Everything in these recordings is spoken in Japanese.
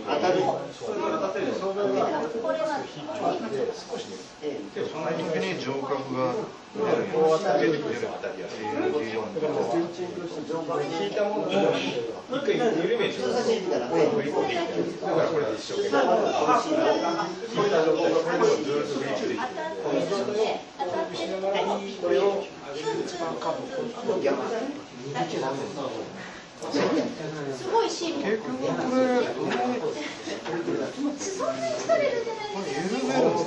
当たる。その時に上角が出るっていうような。引いたものを一回緩めて。だからこれで一生懸命。すごいシーン。結局これそんなに疲れるじゃないですか。下のさ、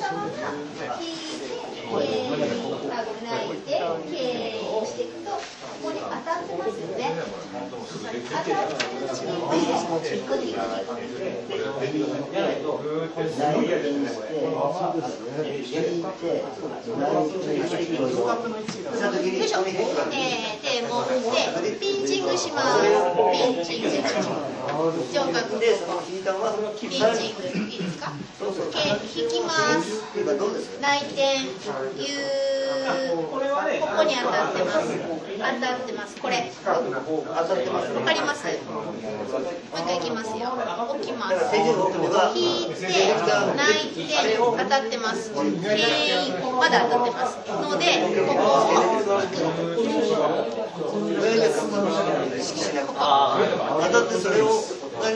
泣いて、経営をしていくと、ここに当たってますよね。当たってますよで、持って、ピンチングします。ピンチング。上角で、ピンチング。いいですか？引きます。内転、ここに当たってます。当たってます。これ。わかります？もう一回いきますよ。起きます。引いて、内転、当たってます。牽引、まだ当たってます。ので、ここを引く。当たってそれを何